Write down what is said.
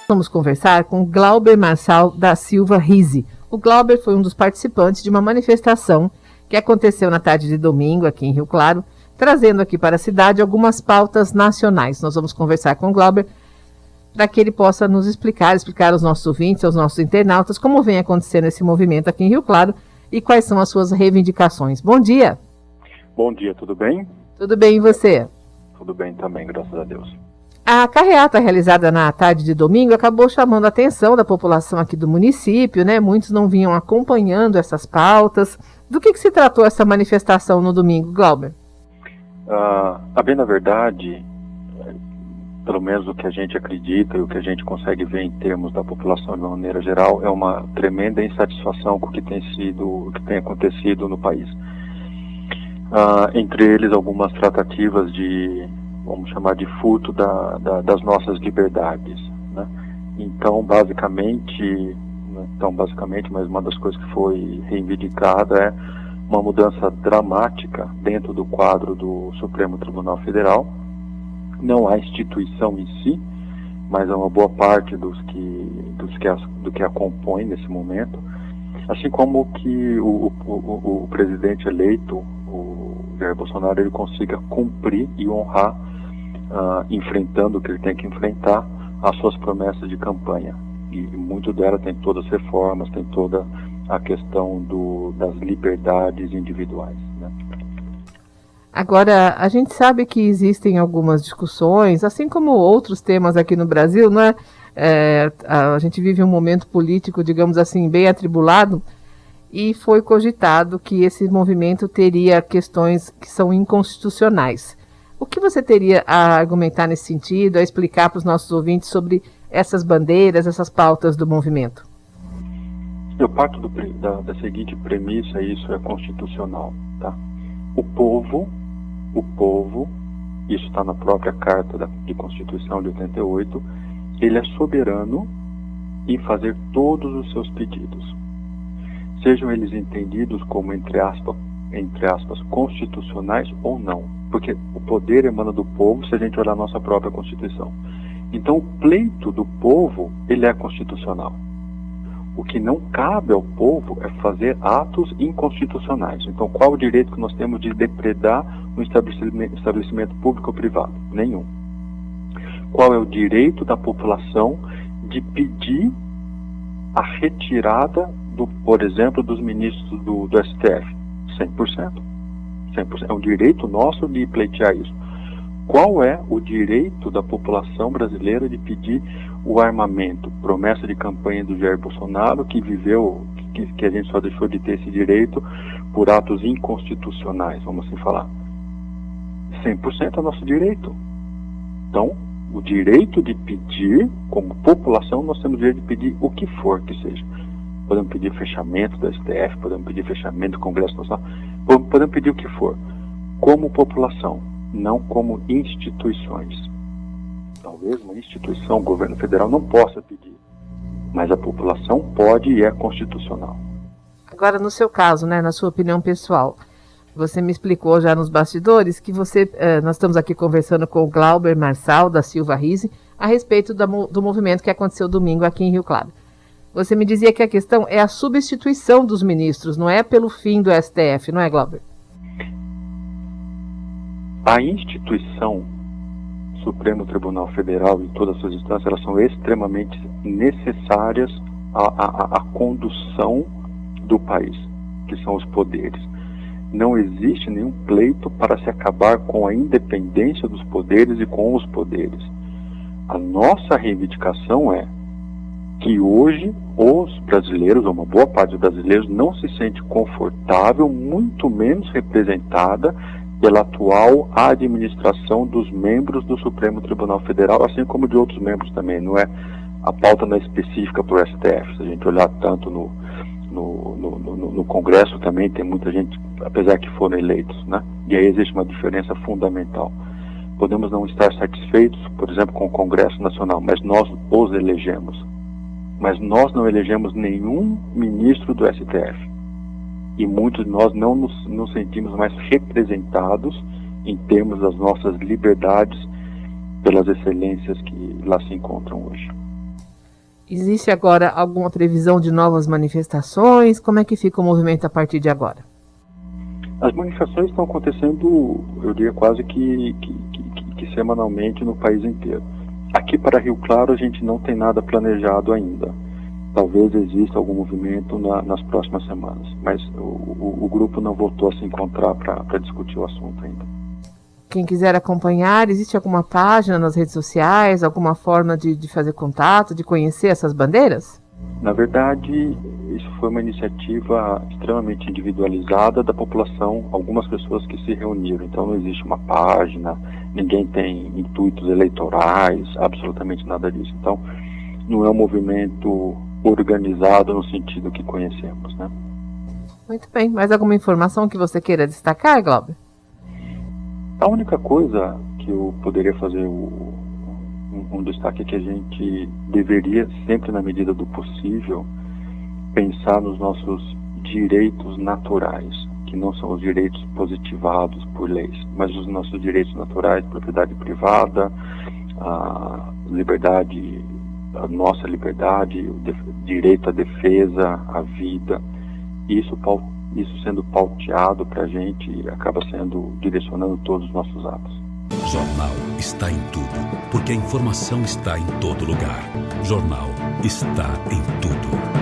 Vamos conversar com Glauber Marçal da Silva Rizzi. O Glauber foi um dos participantes de uma manifestação que aconteceu na tarde de domingo aqui em Rio Claro, trazendo aqui para a cidade algumas pautas nacionais. Nós vamos conversar com o Glauber para que ele possa nos explicar aos nossos ouvintes, aos nossos internautas, como vem acontecendo esse movimento aqui em Rio Claro e quais são as suas reivindicações. Bom dia. Bom dia, tudo bem? Tudo bem, e você? Tudo bem também, graças a Deus. A carreata realizada na tarde de domingo acabou chamando a atenção da população aqui do município, né? Muitos não vinham acompanhando essas pautas. Do que se tratou essa manifestação no domingo, Glauber? A bem na verdade, pelo menos o que a gente acredita e o que a gente consegue ver em termos da população de uma maneira geral, é uma tremenda insatisfação com o que tem acontecido no país. Entre eles algumas tratativas de, vamos chamar de furto das nossas liberdades, né? Então, basicamente, mas uma das coisas que foi reivindicada é uma mudança dramática dentro do quadro do Supremo Tribunal Federal. Não a instituição em si, mas é uma boa parte do que a compõe nesse momento, assim como que o presidente eleito, o Jair Bolsonaro, ele consiga cumprir e honrar, enfrentando o que ele tem que enfrentar, as suas promessas de campanha. E muito dela tem todas as reformas, tem toda a questão das liberdades individuais, né? Agora, a gente sabe que existem algumas discussões, assim como outros temas aqui no Brasil, não é? A gente vive um momento político, digamos assim, bem atribulado, e foi cogitado que esse movimento teria questões que são inconstitucionais. O que você teria a argumentar nesse sentido, a explicar para os nossos ouvintes sobre essas bandeiras, essas pautas do movimento? Eu parto da seguinte premissa: isso é constitucional, tá? O povo, isso está na própria Carta de Constituição de 88, ele é soberano em fazer todos os seus pedidos, sejam eles entendidos como, entre aspas, constitucionais ou não, porque o poder emana do povo, se a gente olhar a nossa própria Constituição. Então, o pleito do povo, ele é constitucional. O que não cabe ao povo é fazer atos inconstitucionais. Então, qual o direito que nós temos de depredar um estabelecimento público ou privado? Nenhum. Qual é o direito da população de pedir a retirada, por exemplo, dos ministros do STF? 100%. 100%. É um direito nosso de pleitear isso. Qual é o direito da população brasileira de pedir o armamento? Promessa de campanha do Jair Bolsonaro, que a gente só deixou de ter esse direito por atos inconstitucionais, vamos assim falar. 100% é nosso direito. Então, o direito de pedir, como população, nós temos o direito de pedir o que for que seja. Podemos pedir fechamento do STF, podemos pedir fechamento do Congresso Nacional, podemos pedir o que for, como população, não como instituições. Talvez uma instituição, o governo federal, não possa pedir, mas a população pode e é constitucional. Agora, no seu caso, né, na sua opinião pessoal, você me explicou já nos bastidores que nós estamos aqui conversando com o Glauber Marçal da Silva Rizzi a respeito do movimento que aconteceu domingo aqui em Rio Claro. Você me dizia que a questão é a substituição dos ministros, não é pelo fim do STF, não é, Glauber? A instituição Supremo Tribunal Federal e todas as suas instâncias, elas são extremamente necessárias à condução do país, que são os poderes. Não existe nenhum pleito para se acabar com a independência dos poderes e com os poderes. A nossa reivindicação é que hoje os brasileiros, ou uma boa parte dos brasileiros, não se sente confortável, muito menos representada pela atual administração dos membros do Supremo Tribunal Federal, assim como de outros membros também. A pauta não é específica para o STF. Se a gente olhar tanto no Congresso também, tem muita gente, apesar que foram eleitos, né? E aí existe uma diferença fundamental. Podemos não estar satisfeitos, por exemplo, com o Congresso Nacional, mas nós os elegemos. Mas nós não elegemos nenhum ministro do STF. E muitos de nós não nos sentimos mais representados em termos das nossas liberdades pelas excelências que lá se encontram hoje. Existe agora alguma previsão de novas manifestações? Como é que fica o movimento a partir de agora? As manifestações estão acontecendo, eu diria quase que semanalmente no país inteiro. Aqui para Rio Claro a gente não tem nada planejado ainda. Talvez exista algum movimento nas próximas semanas, mas o grupo não voltou a se encontrar para discutir o assunto ainda. Quem quiser acompanhar, existe alguma página nas redes sociais, alguma forma de fazer contato, de conhecer essas bandeiras? Na verdade, isso foi uma iniciativa extremamente individualizada da população, algumas pessoas que se reuniram. Então não existe uma página, ninguém tem intuitos eleitorais, absolutamente nada disso. Então não é um movimento organizado no sentido que conhecemos, né? Muito bem. Mais alguma informação que você queira destacar, Glauber? A única coisa que eu poderia fazer um destaque é que a gente deveria, sempre na medida do possível, pensar nos nossos direitos naturais, que não são os direitos positivados por leis, mas os nossos direitos naturais, propriedade privada, a liberdade, a nossa liberdade, o direito à defesa, à vida. Isso sendo pauteado para a gente acaba direcionando todos os nossos atos. Jornal está em tudo, porque a informação está em todo lugar. Jornal está em tudo.